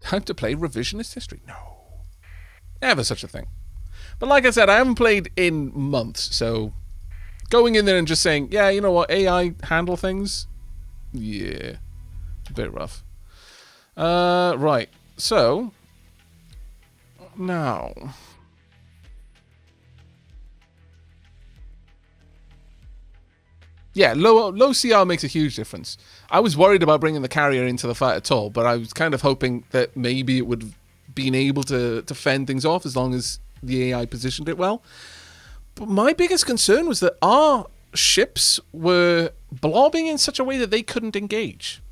How to play revisionist history? No. Never such a thing. But like I said, I haven't played in months, so going in there and just saying, yeah, you know what, AI handle things? Yeah. A bit rough. Right. So, now... Yeah, low CR makes a huge difference. I was worried about bringing the carrier into the fight at all, but I was kind of hoping that maybe it would have been able to fend things off as long as the AI positioned it well. But my biggest concern was that our ships were blobbing in such a way that they couldn't engage.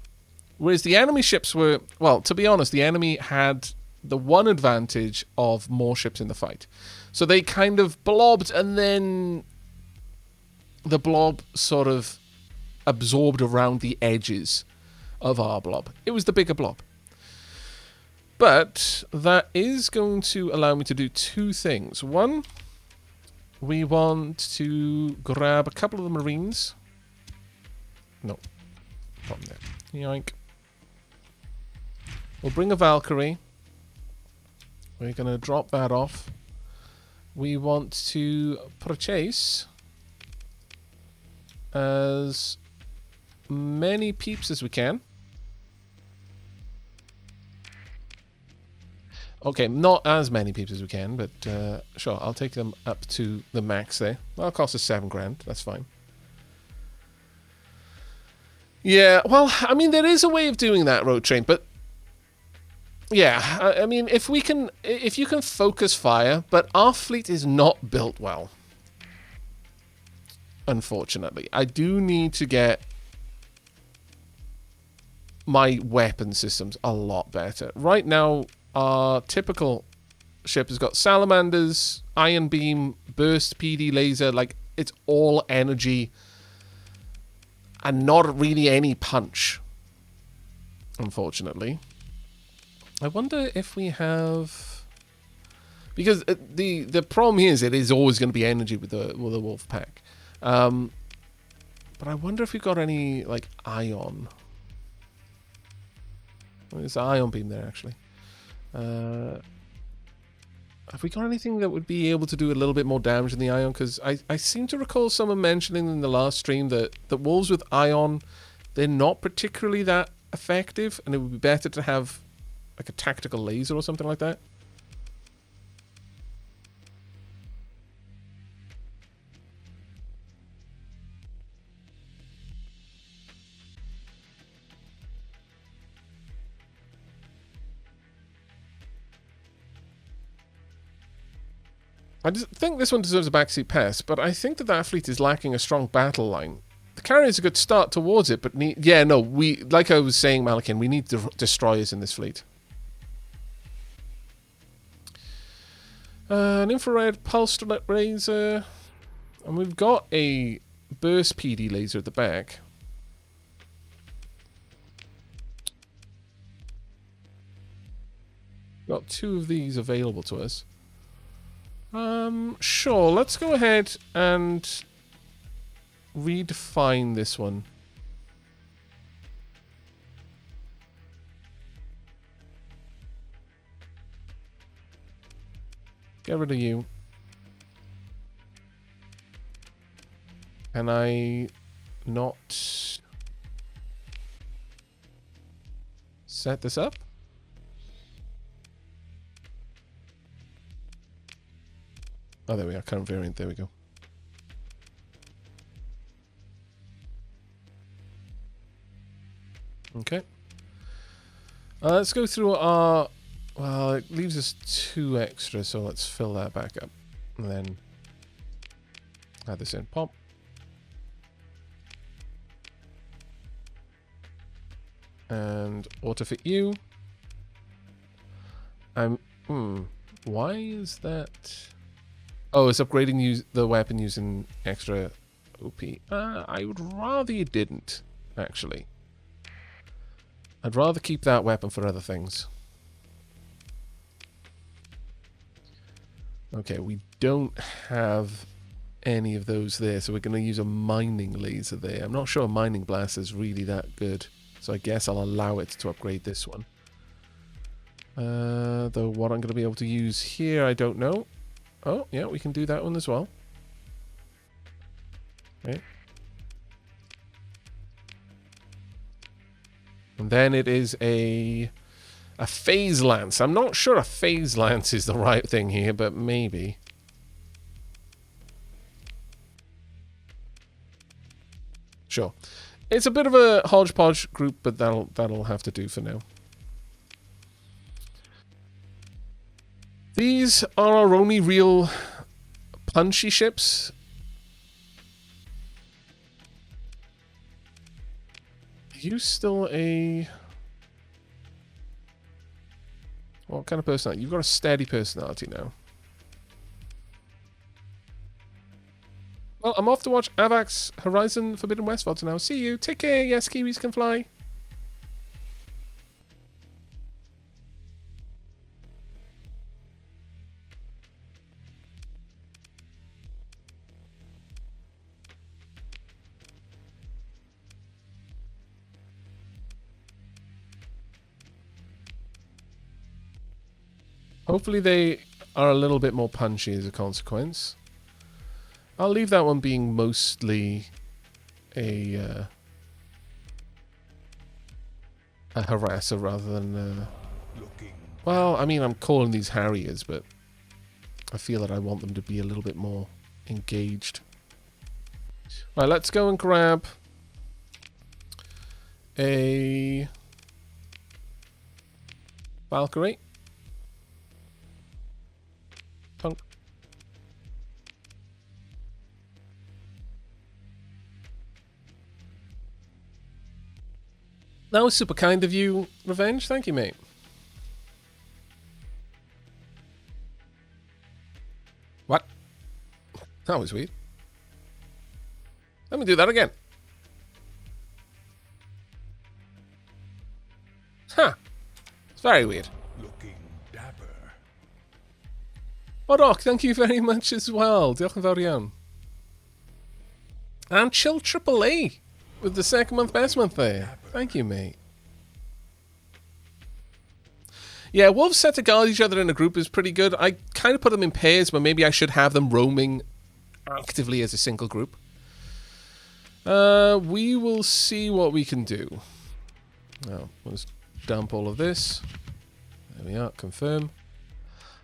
Whereas the enemy ships were, well, to be honest, the enemy had the one advantage of more ships in the fight. So they kind of blobbed and then the blob sort of absorbed around the edges of our blob. It was the bigger blob. But that is going to allow me to do two things. One, we want to grab a couple of the Marines. No, from there. Yoink. We'll bring a Valkyrie. We're going to drop that off. We want to purchase as many peeps as we can. Okay, not as many peeps as we can, but sure, I'll take them up to the max there. That'll cost us 7 grand, that's fine. Yeah, well, I mean, there is a way of doing that, Road Train, but yeah, I mean, if you can focus fire, but our fleet is not built well. Unfortunately, I do need to get my weapon systems a lot better. Right now, our typical ship has got salamanders, ion beam, burst, PD laser. Like, it's all energy and not really any punch, unfortunately. I wonder if we have... Because the problem is it is always going to be energy with the wolf pack. But I wonder if we've got any, like, ion. Well, there's an ion beam there, actually. Have we got anything that would be able to do a little bit more damage than the ion? Because I seem to recall someone mentioning in the last stream that wolves with ion, they're not particularly that effective, and it would be better to have, like, a tactical laser or something like that. I just think this one deserves a backseat pass, but I think that fleet is lacking a strong battle line. The carrier is a good start towards it, but like I was saying, Malakin, we need destroyers in this fleet. An infrared pulse laser, and we've got a burst PD laser at the back. Got 2 of these available to us. Sure, let's go ahead and redefine this one. Get rid of you. Can I not set this up? Oh, there we are. Current variant. There we go. Okay. Let's go through our... Well, it leaves us 2 extra, so let's fill that back up. And then add this in. Pop. And auto-fit you. Why is that... Oh, it's upgrading the weapon using extra OP. I would rather you didn't, actually. I'd rather keep that weapon for other things. Okay, we don't have any of those there, so we're going to use a mining laser there. I'm not sure a mining blast is really that good, so I guess I'll allow it to upgrade this one. Though what I'm going to be able to use here, I don't know. Oh, yeah, we can do that one as well. Okay. And then it is a phase lance. I'm not sure a phase lance is the right thing here, but maybe. Sure. It's a bit of a hodgepodge group, but that'll have to do for now. These are our only real punchy ships. Are you still a... What kind of personality? You've got a steady personality now. Well, I'm off to watch Aavak's Horizon Forbidden West VODs now. See you. Take care. Yes, Kiwis can fly. Hopefully they are a little bit more punchy as a consequence. I'll leave that one being mostly a harasser rather than... well, I mean, I'm calling these harriers, but I feel that I want them to be a little bit more engaged. Right, let's go and grab a Valkyrie. Punk. That was super kind of you, Revenge. Thank you, mate. What? That was weird. Let me do that again. Huh. It's very weird. Looking dapper. Rock, thank you very much as well. Diolch yn fawr iawn. And Chill Triple A with the second month, best month there. Thank you, mate. Yeah, wolves set to guard each other in a group is pretty good. I kind of put them in pairs, but maybe I should have them roaming actively as a single group. We will see what we can do. Oh, let's dump all of this. There we are, confirm.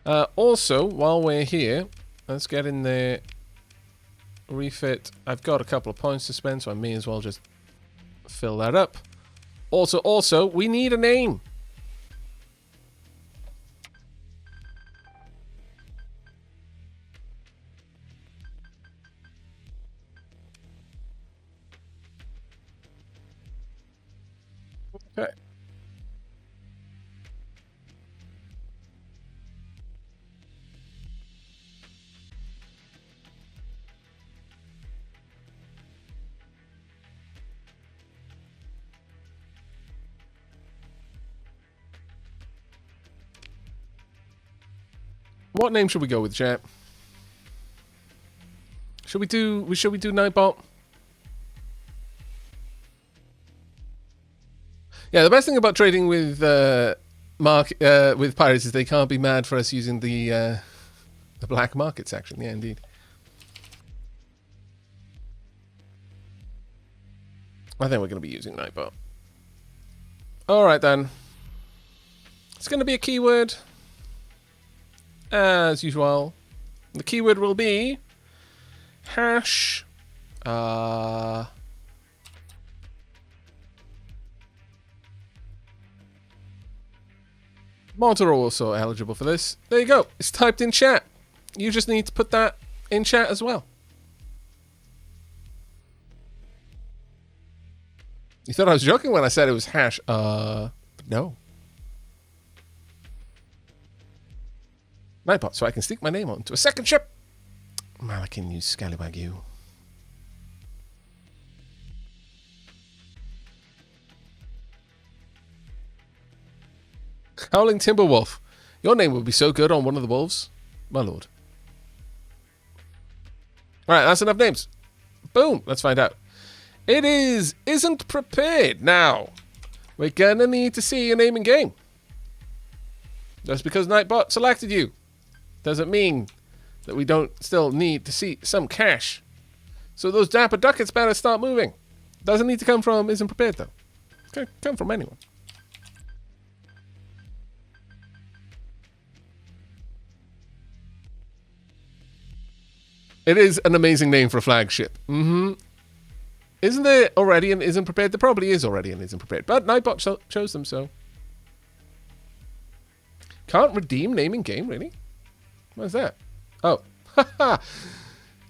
Also, while we're here, let's get in there. Refit. I've got a couple of points to spend, so I may as well just fill that up. Also, we need a name. Okay. What name should we go with, chat? Should we do Nightbot? Yeah, the best thing about trading with with pirates is they can't be mad for us using the black market section. Yeah, indeed. I think we're going to be using Nightbot. All right then. It's going to be a keyword. As usual, the keyword will be hash. Mods are also eligible for this. There you go. It's typed in chat. You just need to put that in chat as well. You thought I was joking when I said it was hash. No. Nightbot, so I can stick my name onto a second ship. Malakin, you scallywag, you. Howling Timberwolf. Your name would be so good on one of the wolves. My lord. Alright, that's enough names. Boom, let's find out. It isn't prepared. Now, we're gonna need to see your name in game. Just because Nightbot selected you doesn't mean that we don't still need to see some cash. So those dapper ducats better start moving. Doesn't need to come from isn't prepared though. Can come from anyone. It is an amazing name for a flagship. Mm-hmm. Isn't there already an isn't prepared? There probably is already an isn't prepared. But Nightbot chose them, so. Can't redeem name in game, really? What's that? Oh.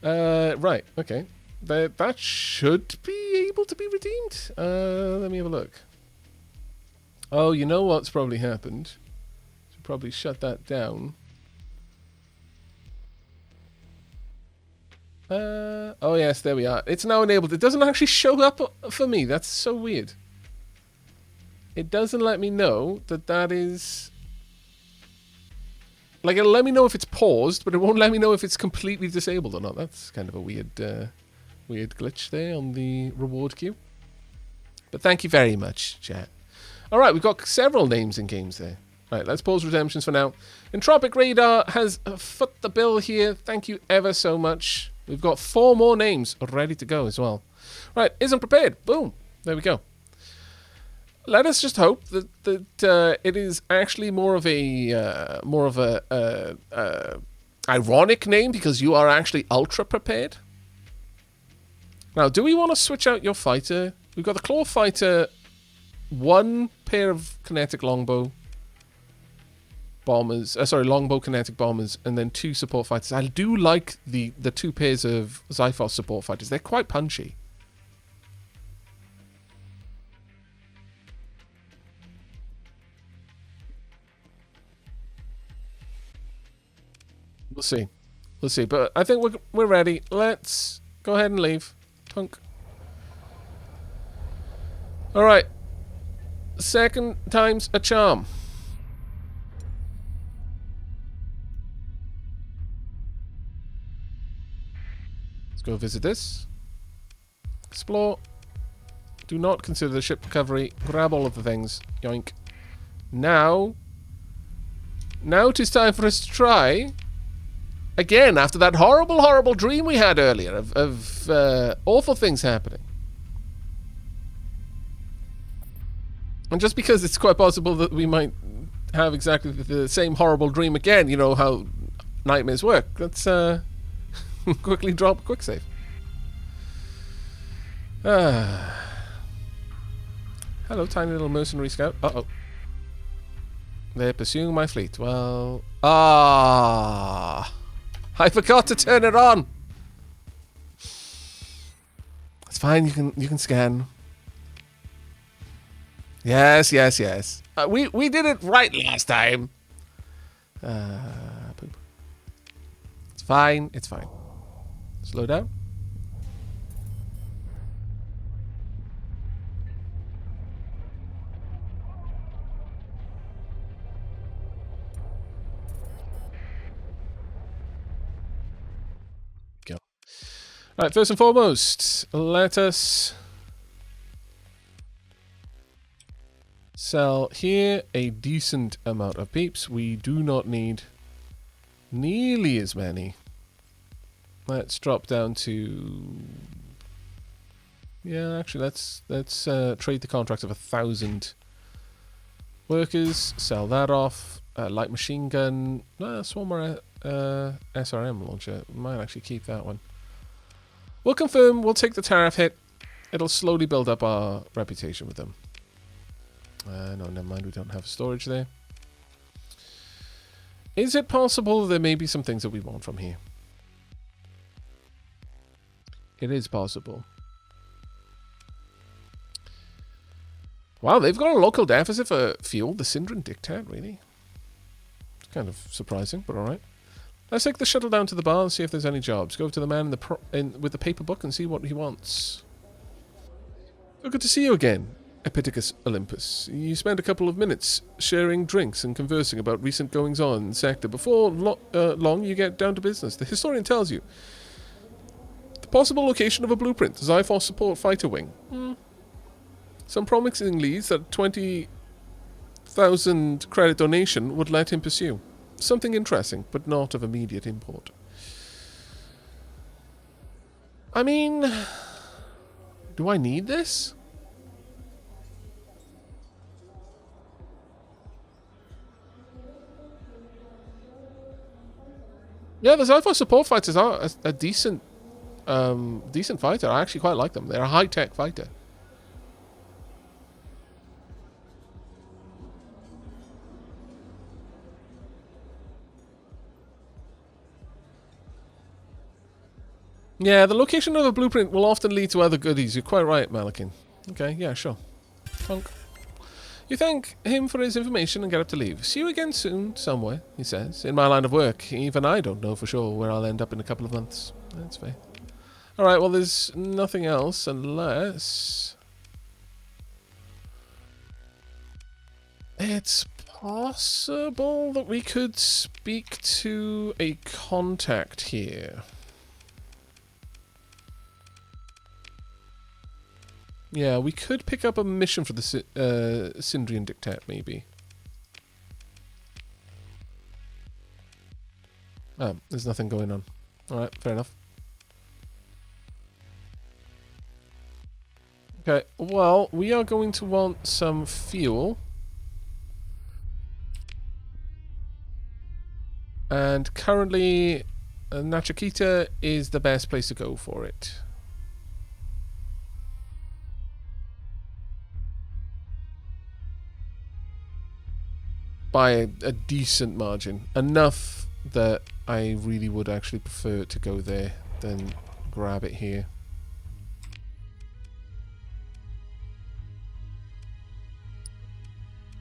Right, okay. That should be able to be redeemed. Let me have a look. Oh, you know what's probably happened? Should probably shut that down. Oh yes, there we are. It's now enabled. It doesn't actually show up for me. That's so weird. It doesn't let me know that is... Like, it'll let me know if it's paused, but it won't let me know if it's completely disabled or not. That's kind of a weird glitch there on the reward queue. But thank you very much, chat. Alright, we've got several names in games there. Right, let's pause redemptions for now. Entropic Radar has foot the bill here. Thank you ever so much. We've got 4 more names ready to go as well. Right, isn't prepared. Boom. There we go. Let us just hope that it is actually more of a ironic name because you are actually ultra prepared. Now, do we want to switch out your fighter? We've got the Claw Fighter, 1 pair of kinetic longbow bombers, longbow kinetic bombers, and then 2 support fighters. I do like the 2 pairs of Xiphos support fighters. They're quite punchy. We'll see. We'll see. But I think we're ready. Let's go ahead and leave. Punk. Alright. Second time's a charm. Let's go visit this. Explore. Do not consider the ship recovery. Grab all of the things. Yoink. Now 'tis time for us to try... Again, after that horrible, horrible dream we had earlier of awful things happening. And just because it's quite possible that we might have exactly the same horrible dream again, you know how nightmares work. Let's quickly drop a quick save. Hello, tiny little mercenary scout. Uh-oh. They're pursuing my fleet. Well... I forgot to turn it on. It's fine. You can scan. Yes. We did it right last time. Poop. It's fine. It's fine. Slow down. Right, first and foremost, let us sell here a decent amount of peeps. We do not need nearly as many. Let's drop down to... Yeah, actually, let's trade the contract of 1,000 workers. Sell that off. Light machine gun. Swarmer SRM launcher. Might actually keep that one. We'll confirm, we'll take the tariff hit. It'll slowly build up our reputation with them. No, never mind, we don't have storage there. Is it possible there may be some things that we want from here? It is possible. Wow, they've got a local deficit for fuel. The Syndran Dictat, really? It's kind of surprising, but alright. Let's take the shuttle down to the bar and see if there's any jobs. Go to the man with the paper book and see what he wants. So good to see you again, Epictetus Olympus. You spent a couple of minutes sharing drinks and conversing about recent goings-on in the sector. Before long, you get down to business. The historian tells you the possible location of a blueprint, Xiphos support fighter wing. Some promising leads that 20 1,000 credit donation would let him pursue. Something interesting, but not of immediate import. I mean, do I need this? Yeah, the Sci-Fi support fighters are a decent, decent fighter. I actually quite like them. They're a high-tech fighter. Yeah, the location of a blueprint will often lead to other goodies. You're quite right, Malakin. Okay, yeah, sure. Funk. You thank him for his information and get up to leave. See you again soon, somewhere, he says. In my line of work, even I don't know for sure where I'll end up in a couple of months. That's fair. Alright, well, there's nothing else unless... It's possible that we could speak to a contact here. Yeah, we could pick up a mission for the Sindrian Dictat, maybe. Oh, there's nothing going on. Alright, fair enough. Okay, well, we are going to want some fuel. And currently, Nachikita is the best place to go for it. By a decent margin. Enough that I really would actually prefer to go there than grab it here.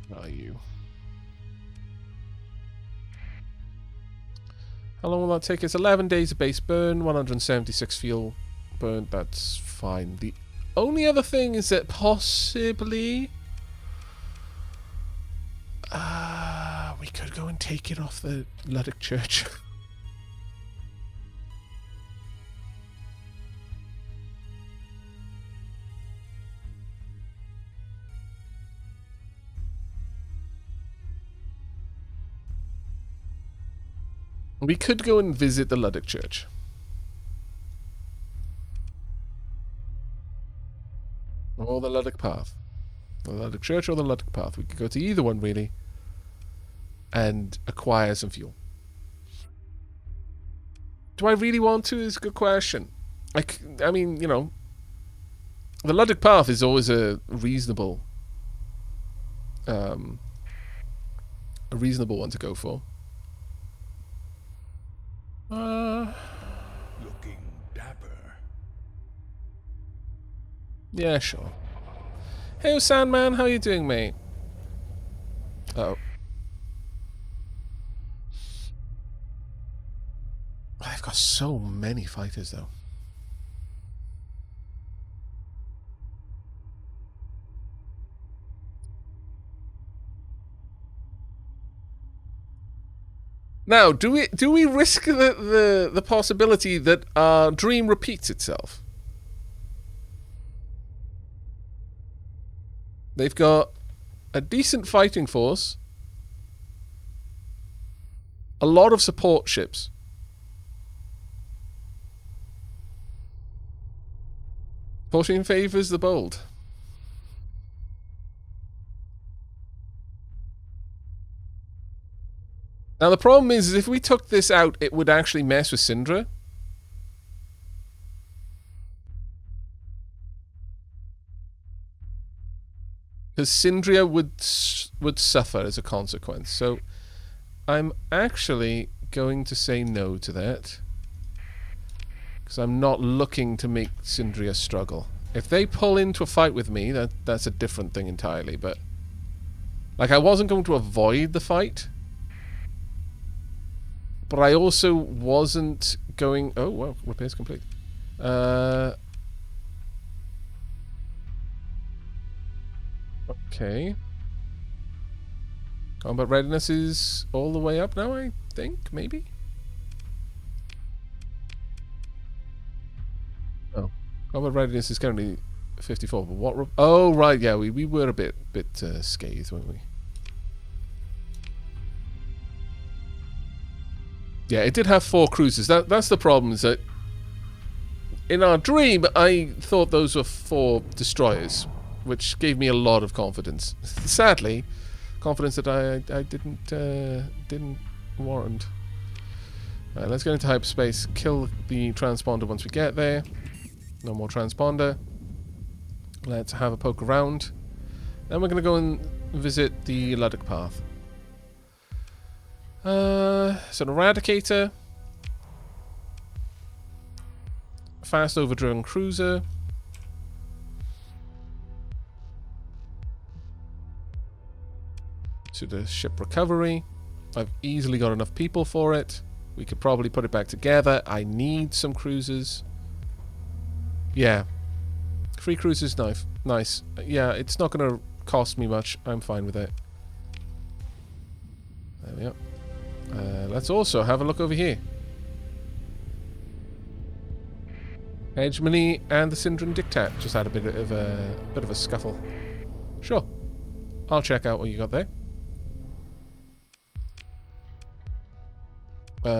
Where are you? How long will that take? It's 11 days of base burn, 176 fuel burn. That's fine. The only other thing is that possibly... we could go and take it off the Luddic Church. We could go and visit the Luddic Church. Or the Luddic Path. The Luddic Church or the Luddic Path. We could go to either one, really. And acquire some fuel. Do I really want to? Is a good question. I mean, you know, the Luddic Path is always a reasonable one to go for. Looking dapper. Yeah, sure. Hey, Sandman, how you doing, mate? Oh. I've got so many fighters, though. Now, do we risk the possibility that our dream repeats itself? They've got a decent fighting force, a lot of support ships. Fortune favors the bold. Now the problem is if we took this out, it would actually mess with Syndra. Because Syndria would suffer as a consequence. So I'm actually going to say no to that. Because I'm not looking to make Syndria struggle. If they pull into a fight with me, that's a different thing entirely. But like, I wasn't going to avoid the fight. But I also wasn't going... Oh, well, repairs complete. Okay. Combat readiness is all the way up now, I think, maybe? Oh. Combat readiness is currently 54, but what... Oh, right, yeah, we were a bit scathed, weren't we? Yeah, it did have 4 cruisers. That's the problem, is that in our dream, I thought those were 4 destroyers, which gave me a lot of confidence. Sadly, confidence that I didn't warrant. Alright, let's get into hyperspace, kill the transponder once we get there. No more transponder. Let's have a poke around. Then we're going to go and visit the Luddic path. So an Eradicator. Fast overdriven cruiser. To the ship recovery. I've easily got enough people for it. We could probably put it back together. I need some cruisers. Yeah. 3 cruisers, nice. Yeah, it's not going to cost me much. I'm fine with it. There we are. Let's also have a look over here. Hegemony and the Syndron Dictat just had a bit of a scuffle. Sure. I'll check out what you got there.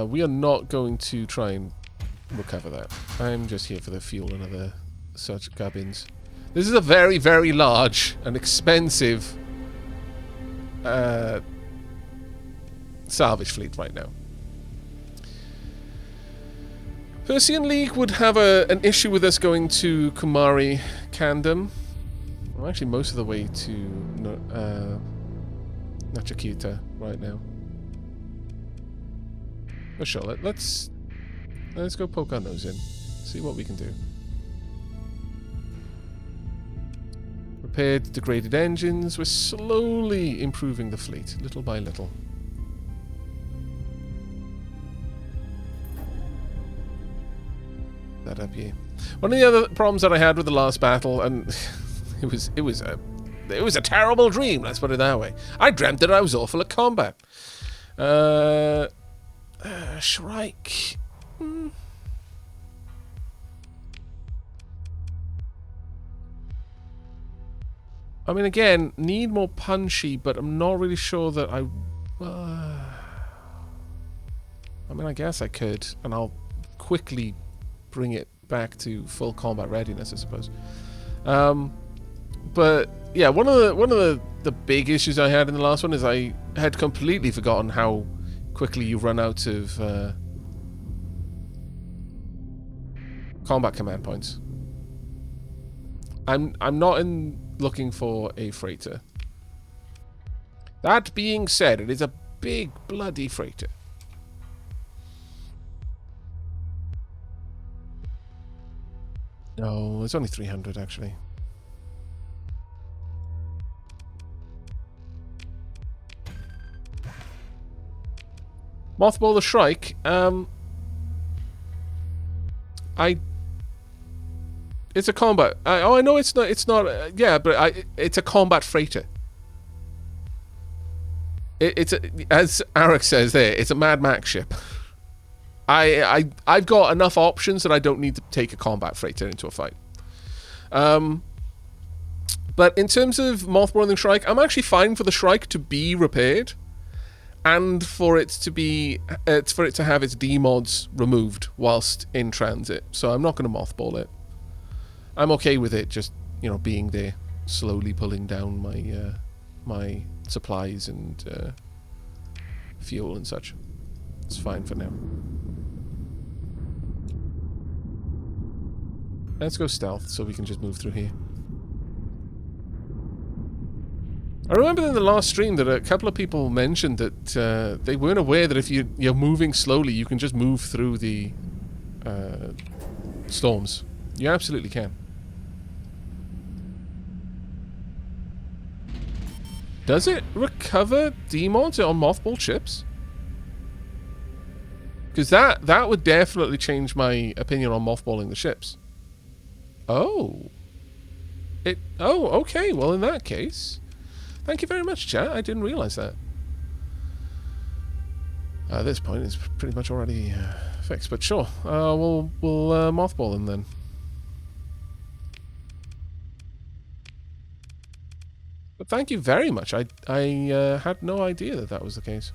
We are not going to try and recover that. I'm just here for the fuel and other such gubbins. This is a very, very large and expensive salvage fleet right now. Persian League would have an issue with us going to Kumari Kandam. I'm actually most of the way to Nachakita right now. But sure, let's go poke our nose in. See what we can do. Repaired degraded engines. We're slowly improving the fleet, little by little. That up here. One of the other problems that I had with the last battle, and it was a terrible dream. Let's put it that way. I dreamt that I was awful at combat. Shrike. I mean, again, need more punchy, but I'm not really sure that I mean, I guess I could, and I'll quickly bring it back to full combat readiness, I suppose. But yeah, one of the big issues I had in the last one is I had completely forgotten how quickly you run out of combat command points. I'm not looking for a freighter. That being said, it is a big bloody freighter. No, it's only 300 actually. Mothball the Shrike. It's a combat. I know it's not. It's not. Yeah, but it's a combat freighter. It's as Aavak says there. It's a Mad Max ship. I've got enough options that I don't need to take a combat freighter into a fight. But in terms of Mothball and the Shrike, I'm actually fine for the Shrike to be repaired, and for it to be for it to have its demods removed whilst in transit. So I'm not going to mothball it. I'm okay with it just, being there, slowly pulling down my my supplies and fuel and such. It's fine for now. Let's go stealth so we can just move through here. I remember in the last stream that a couple of people mentioned that they weren't aware that if you're moving slowly, you can just move through the storms. You absolutely can. Does it recover demods on mothball ships? Because that would definitely change my opinion on mothballing the ships. Oh. Oh, okay. Well, in that case... Thank you very much, chat. I didn't realize that. At this point, it's pretty much already fixed. But sure, we'll mothball them then. But thank you very much. I had no idea that was the case.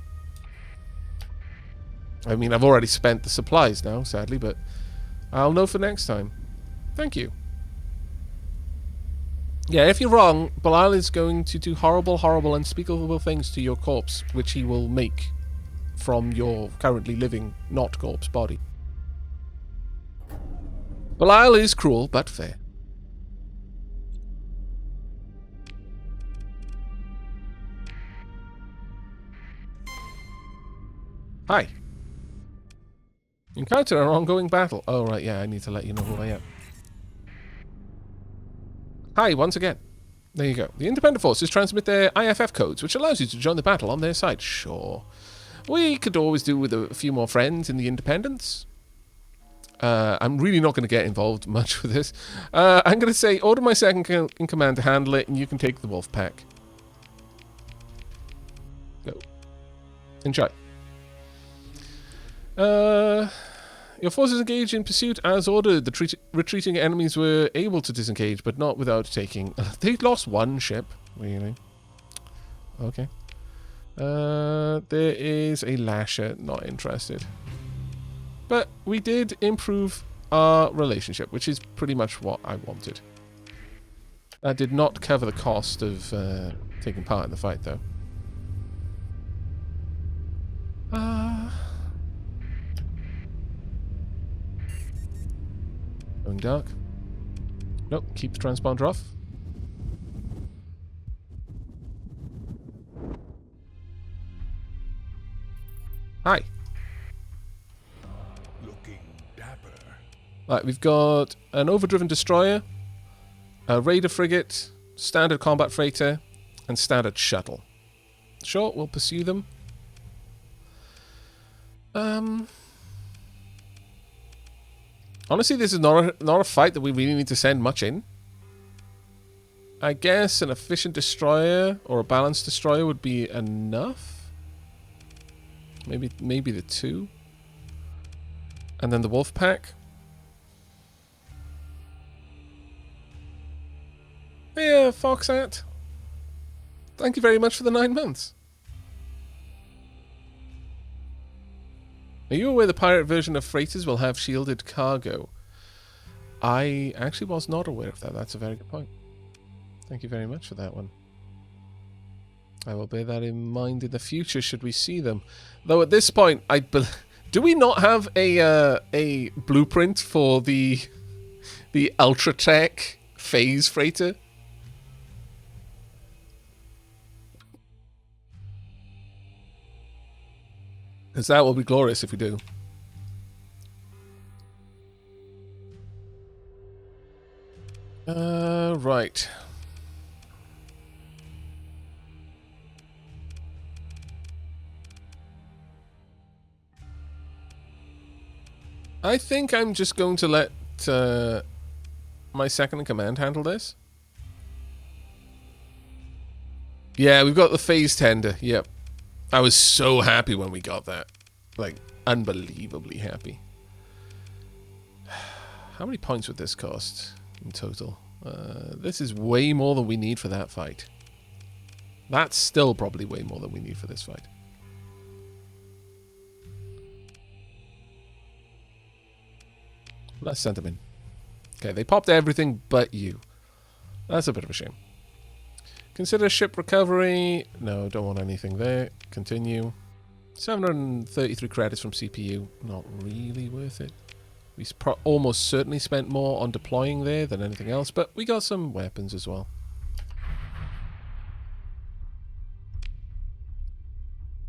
I mean, I've already spent the supplies now, sadly, but I'll know for next time. Thank you. Yeah, if you're wrong, Belial is going to do horrible, horrible, unspeakable things to your corpse, which he will make from your currently living, not corpse body. Belial is cruel, but fair. Hi. Encounter an ongoing battle. Oh, right, yeah, I need to let you know who I am. Hi, once again. There you go. The independent forces transmit their IFF codes, which allows you to join the battle on their side. Sure. We could always do with a few more friends in the independents. I'm really not going to get involved much with this. I'm going to say, order my second in command to handle it, and you can take the wolf pack. Go. Enjoy. Your forces engaged in pursuit as ordered. The retreating enemies were able to disengage, but not without taking... they lost one ship. Really? Okay. There is a lasher. Not interested. But we did improve our relationship, which is pretty much what I wanted. That did not cover the cost of taking part in the fight, though. Going dark. Nope, keep the transponder off. Hi. Looking dapper. Right, we've got an overdriven destroyer, a raider frigate, standard combat freighter, and standard shuttle. Sure, we'll pursue them. Honestly, this is not a fight that we really need to send much in. I guess an efficient destroyer or a balanced destroyer would be enough. Maybe the two. And then the wolf pack. Hey, Foxat. Thank you very much for the 9 months. Are you aware the pirate version of freighters will have shielded cargo? I actually was not aware of that. That's a very good point. Thank you very much for that one. I will bear that in mind in the future should we see them. Though at this point, do we not have a blueprint for the Ultratech phase freighter? Because that will be glorious if we do. Right. I think I'm just going to let my second in command handle this. Yeah, we've got the phase tender. Yep. I was so happy when we got that. Like, unbelievably happy. How many points would this cost in total? This is way more than we need for that fight. That's still probably way more than we need for this fight. Let's send them in. Okay, they popped everything but you. That's a bit of a shame. Consider ship recovery. No, don't want anything there. Continue. 733 credits from CPU. Not really worth it. We almost certainly spent more on deploying there than anything else, but we got some weapons as well.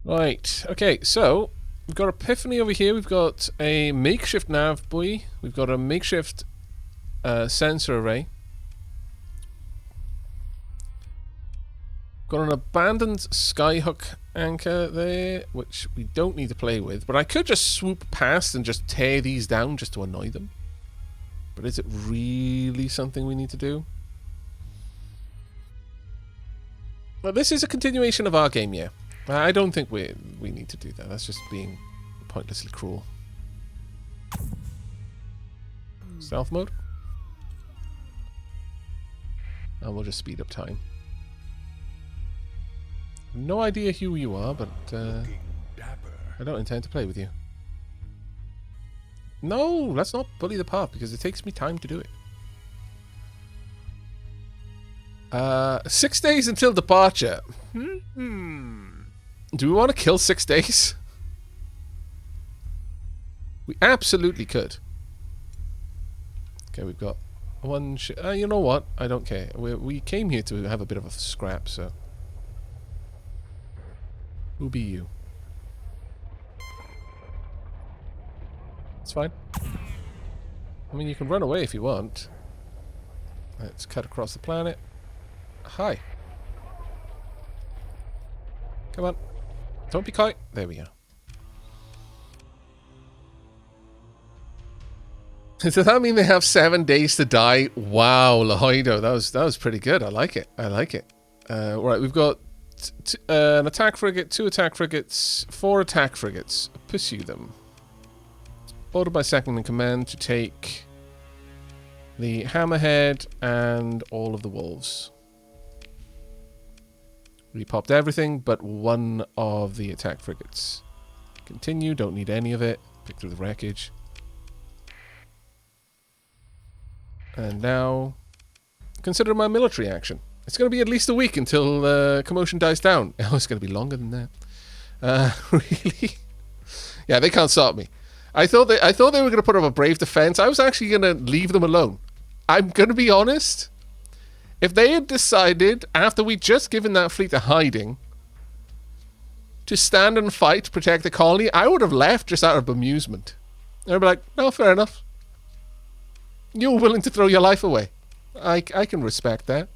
Right. Okay, so we've got Epiphany over here. We've got a makeshift nav buoy. We've got a makeshift sensor array. Got an abandoned skyhook anchor there, which we don't need to play with. But I could just swoop past and just tear these down just to annoy them. But is it really something we need to do? Well, this is a continuation of our game, yeah. I don't think we need to do that. That's just being pointlessly cruel. Stealth mode. And we'll just speed up time. No idea who you are, but I don't intend to play with you. No, let's not bully the path because it takes me time to do it. 6 days until departure. Do we want to kill 6 days? We absolutely could. Okay, we've got one. You know what? I don't care. We came here to have a bit of a scrap, so. Who be you? It's fine. I mean, you can run away if you want. Let's cut across the planet. Hi. Come on. Don't be coy. There we go. Does that mean they have 7 days to die? Wow, Lahoido. That was pretty good. I like it. I like it. Right, we've got an attack frigate, 2 attack frigates, 4 attack frigates. Pursue them. Ordered by second in command to take the Hammerhead and all of the wolves. We popped everything but one of the attack frigates. Continue, don't need any of it. Pick through the wreckage. And now, consider my military action. It's going to be at least a week until commotion dies down. Oh, it's going to be longer than that. Really? Yeah, they can't stop me. I thought they were going to put up a brave defense. I was actually going to leave them alone. I'm going to be honest. If they had decided, after we'd just given that fleet a hiding, to stand and fight to protect the colony, I would have left just out of amusement. I'd be like, no, fair enough. You were willing to throw your life away. I can respect that.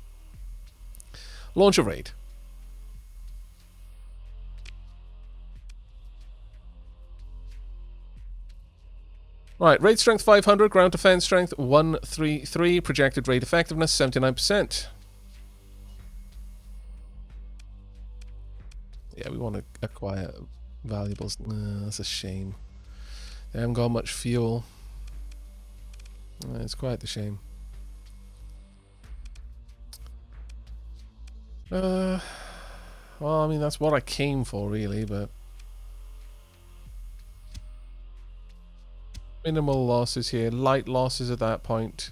Launch a raid. Right, raid strength 500, ground defense strength 133, projected raid effectiveness 79%. Yeah, we want to acquire valuables. That's a shame. They haven't got much fuel. It's quite a shame. Well, I mean, that's what I came for, really, but... Minimal losses here, light losses at that point.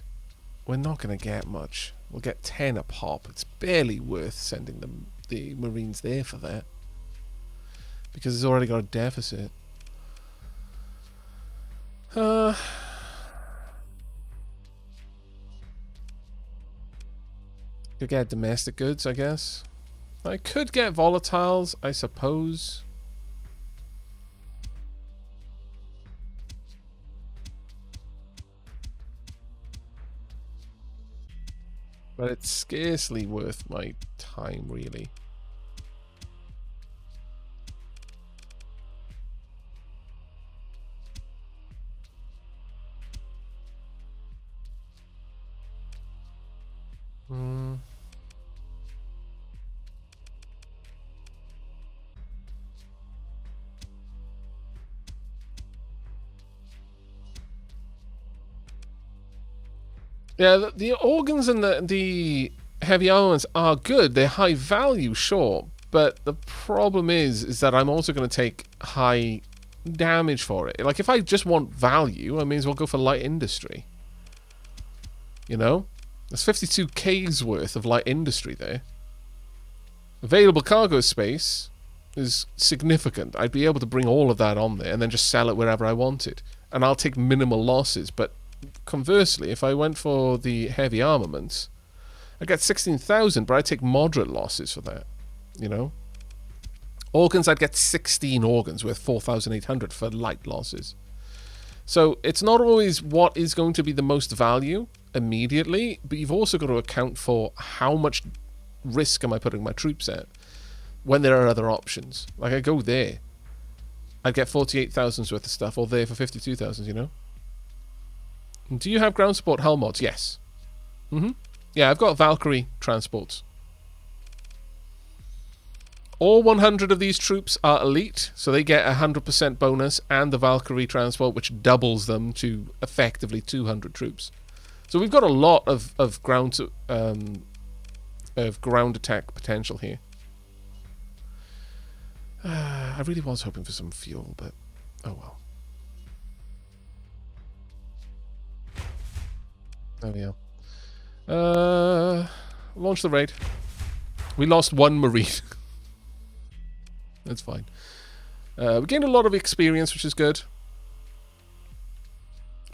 We're not going to get much. We'll get 10 a pop. It's barely worth sending the Marines there for that. Because it's already got a deficit. Could get domestic goods, I guess. I could get volatiles, I suppose. But it's scarcely worth my time, really. Yeah, the organs and the heavy armaments are good. They're high value, sure. But the problem is that I'm also going to take high damage for it. Like, if I just want value, I may as well go for light industry. You know? There's 52K's worth of light industry there. Available cargo space is significant. I'd be able to bring all of that on there and then just sell it wherever I wanted. And I'll take minimal losses, but... Conversely, if I went for the heavy armaments, I get 16,000, but I take moderate losses for that. You know? Organs, I'd get 16 organs worth 4,800 for light losses. So it's not always what is going to be the most value immediately, but you've also got to account for how much risk am I putting my troops at when there are other options. Like, I go there, I'd get 48,000 worth of stuff, or there for 52,000, you know? Do you have ground support hull mods? Yes. Yeah, I've got Valkyrie transports. All 100 of these troops are elite, so they get a 100% bonus and the Valkyrie transport, which doubles them to effectively 200 troops. So we've got a lot of ground attack potential here. I really was hoping for some fuel, but oh well. There we are. Launch the raid. We lost one marine. That's fine. We gained a lot of experience, which is good.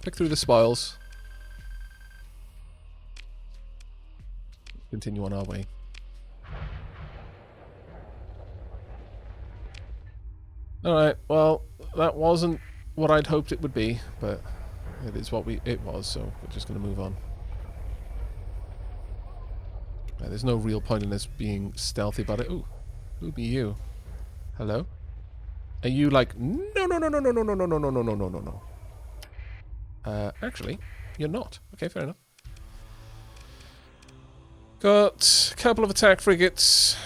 Pick through the spoils. Continue on our way. Alright, well, that wasn't what I'd hoped it would be, but it is what it was, so we're just going to move on. There's no real point in us being stealthy about it. Ooh, who be you? Hello? Are you like, no, no, no, no, no, no, no, no, no, no, no, no, no, no, no. Actually, you're not. Okay, fair enough. Got a couple of attack frigates.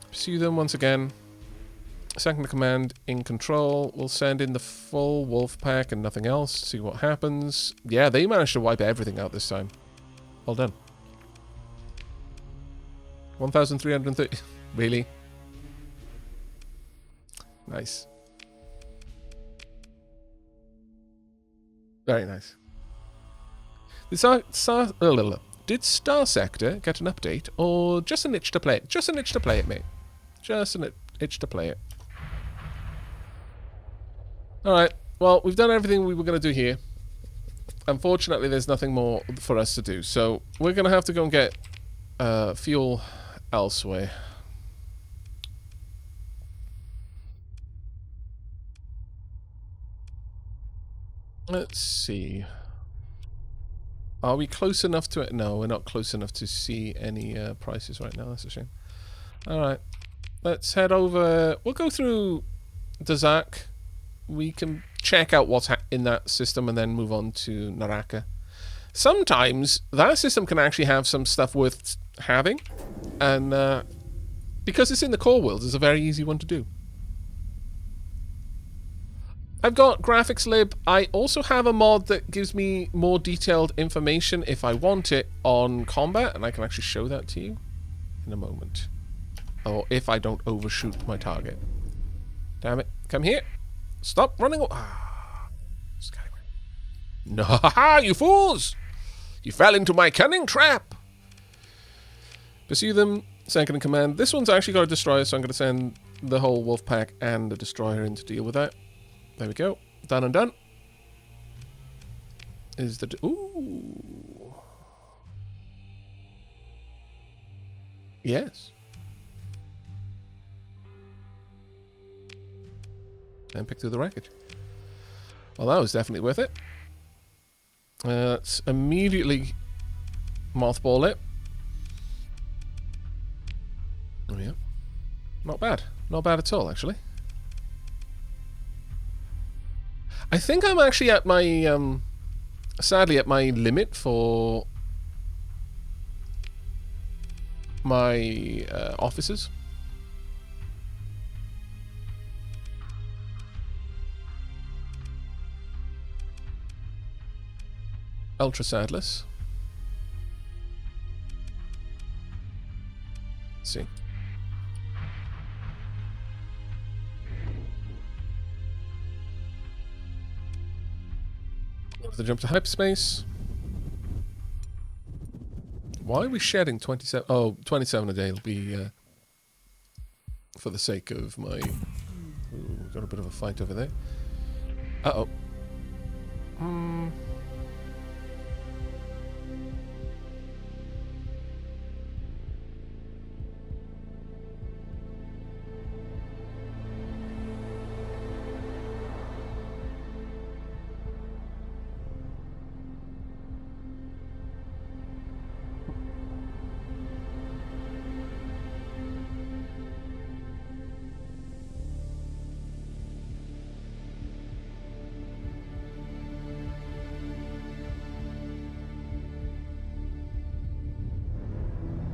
Pursue them once again. Second in command in control. We'll send in the full wolf pack and nothing else. See what happens. Yeah, they managed to wipe everything out this time. Well done. 1,330. Really? Nice. Very nice. Did Starsector get an update, or just an itch to play it? Just an itch to play it, mate. Just an itch to play it. Alright, well, we've done everything we were going to do here. Unfortunately, there's nothing more for us to do, so we're going to have to go and get fuel elsewhere. Let's see. Are we close enough to it? No, we're not close enough to see any prices right now. That's a shame. Alright. Let's head over. We'll go through Dazak. We can check out what's in that system and then move on to Naraka. Sometimes that system can actually have some stuff worth having. And because it's in the core world, it's a very easy one to do. I've got graphics lib. I also have a mod that gives me more detailed information if I want it on combat, and I can actually show that to you in a moment. Or if I don't overshoot my target. Damn it. Come here. Stop running away. Ah. No, haha, you fools! You fell into my cunning trap! Pursue them. Second in command. This one's actually got a destroyer, so I'm going to send the whole wolf pack and the destroyer in to deal with that. There we go. Done and done. Is the... Ooh. Yes. And pick through the wreckage. Well, that was definitely worth it. Let's immediately mothball it. Oh, yeah. Not bad. Not bad at all, actually. I think I'm actually at my, sadly, at my limit for my officers. Ultra sadless. Let's see. The jump to hyperspace. Why are we shedding 27? Oh, 27 a day. It'll be for the sake of my... Ooh, got a bit of a fight over there. Uh-oh.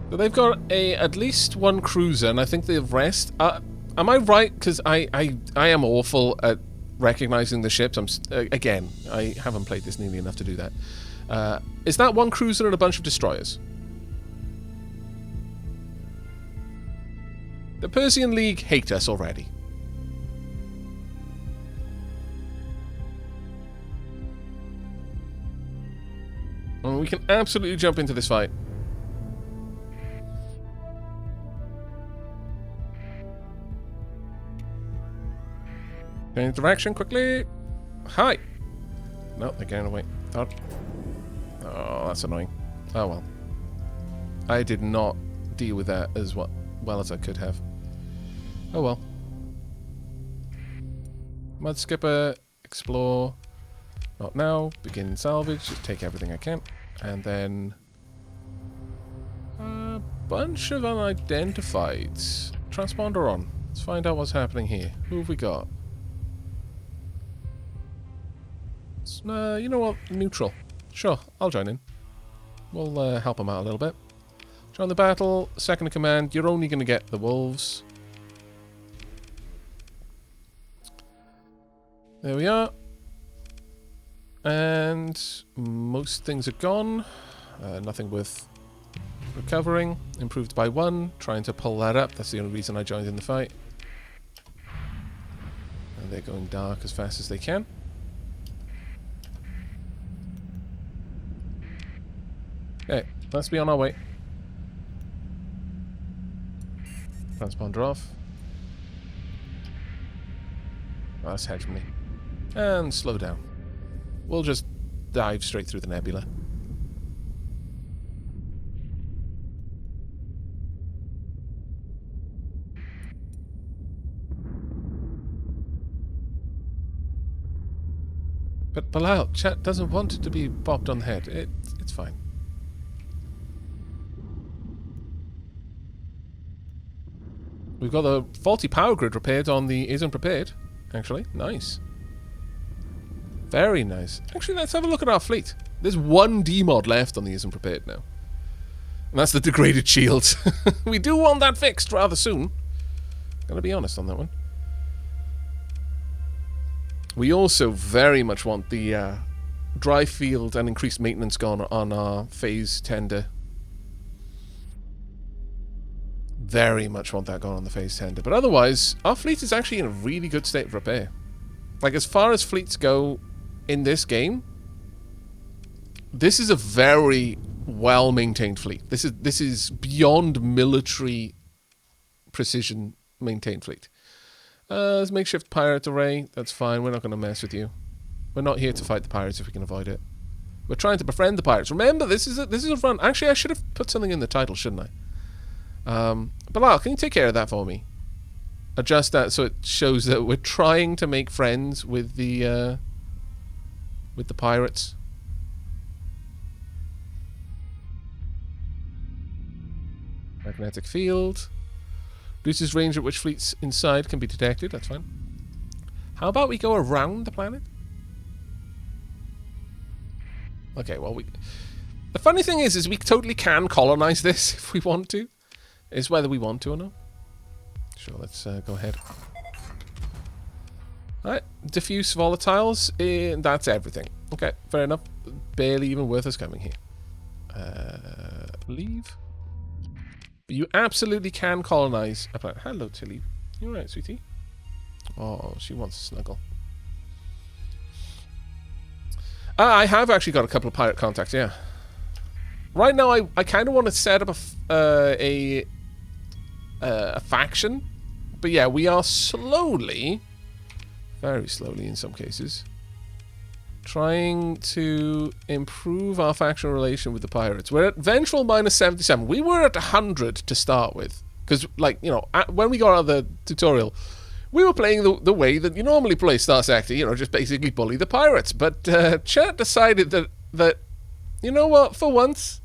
So they've got at least one cruiser, and I think the rest... am I right? Because I am awful at recognizing the ships. Again, I haven't played this nearly enough to do that. Is that one cruiser and a bunch of destroyers? The Persian League hate us already. And we can absolutely jump into this fight. Change direction quickly. Hi. No, they're getting away. Oh, that's annoying. Oh well. I did not deal with that as well as I could have. Oh well. Mud skipper, explore. Not now. Begin salvage. Just take everything I can. And then a bunch of unidentified. Transponder on. Let's find out what's happening here. Who have we got? You know what? Neutral. Sure, I'll join in. We'll help them out a little bit. Join the battle. Second in command. You're only going to get the wolves. There we are. And most things are gone. Nothing worth recovering. Improved by 1. Trying to pull that up. That's the only reason I joined in the fight. And they're going dark as fast as they can. Okay, let's be on our way. Transponder off. That's hegemony. And slow down. We'll just dive straight through the nebula. But Bilal, chat doesn't want it to be bopped on the head. It's fine. We've got the faulty power grid repaired on the isn't prepared, actually. Nice. Very nice. Actually, let's have a look at our fleet. There's 1 D-mod left on the isn't prepared now. And that's the degraded shields. We do want that fixed rather soon. Gotta be honest on that one. We also very much want the dry field and increased maintenance gone on our phase tender. Very much want that gone on the phase tender. But otherwise, our fleet is actually in a really good state of repair. Like, as far as fleets go in this game, this is a very well-maintained fleet. This is beyond military precision maintained fleet. There's a makeshift pirate array. That's fine. We're not going to mess with you. We're not here to fight the pirates if we can avoid it. We're trying to befriend the pirates. Remember, this is a run. Actually, I should have put something in the title, shouldn't I? Bilal, can you take care of that for me? Adjust that so it shows that we're trying to make friends with the pirates. Magnetic field. Reduces range at which fleets inside can be detected. That's fine. How about we go around the planet? Okay, well, the funny thing is we totally can colonize this if we want to. It's whether we want to or not. Sure, let's go ahead. Alright, diffuse volatiles, that's everything. Okay, fair enough. Barely even worth us coming here. Leave. But you absolutely can colonize a planet. Hello, Tilly. You alright, sweetie? Oh, she wants to snuggle. I have actually got a couple of pirate contacts, yeah. Right now, I kind of want to set up a faction. But yeah, we are slowly, very slowly in some cases, trying to improve our faction relation with the pirates. We're at vengeful -77. We were at 100 to start with. Because, like, you know, when we got out of the tutorial, we were playing the way that you normally play Starsector, you know, just basically bully the pirates. But chat decided that, you know what, for once,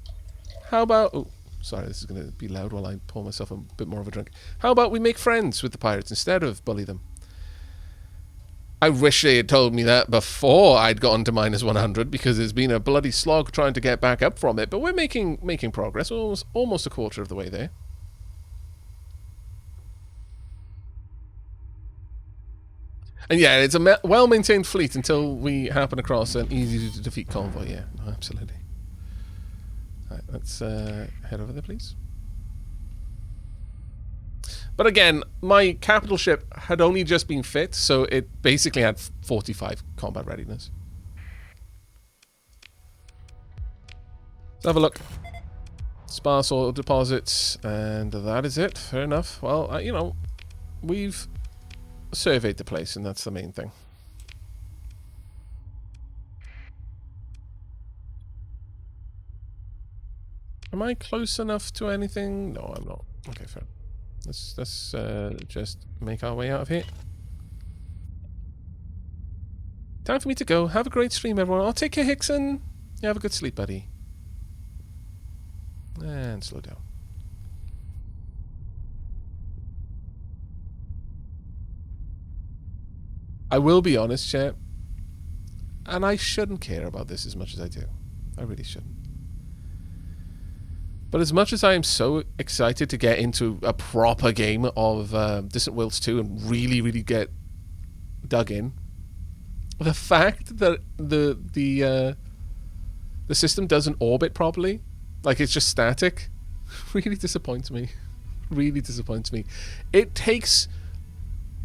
how about... Oh, sorry, this is going to be loud while I pour myself a bit more of a drink. How about we make friends with the pirates instead of bully them? I wish they had told me that before I'd gotten to -100, because it's been a bloody slog trying to get back up from it. But we're making progress, almost a quarter of the way there. And yeah, it's a well-maintained fleet until we happen across an easy-to-defeat convoy. Yeah, no, absolutely. Alright, let's head over there, please. But again, my capital ship had only just been fit, so it basically had 45 combat readiness. Let's have a look. Sparse oil deposits, and that is it. Fair enough. Well, you know, we've surveyed the place, and that's the main thing. Am I close enough to anything? No, I'm not. Okay, fair. Let's just make our way out of here. Time for me to go. Have a great stream, everyone. I'll take care, Hickson. You have a good sleep, buddy. And slow down. I will be honest, chat. And I shouldn't care about this as much as I do. I really shouldn't. But as much as I am so excited to get into a proper game of Distant Worlds 2 and really, really get dug in, the fact that the system doesn't orbit properly, like it's just static, really disappoints me. Really disappoints me. It takes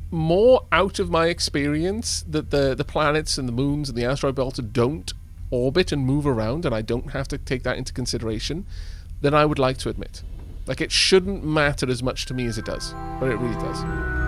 more out of my experience that the planets and the moons and the asteroid belt don't orbit and move around, and I don't have to take that into consideration, than I would like to admit. Like, it shouldn't matter as much to me as it does, but it really does.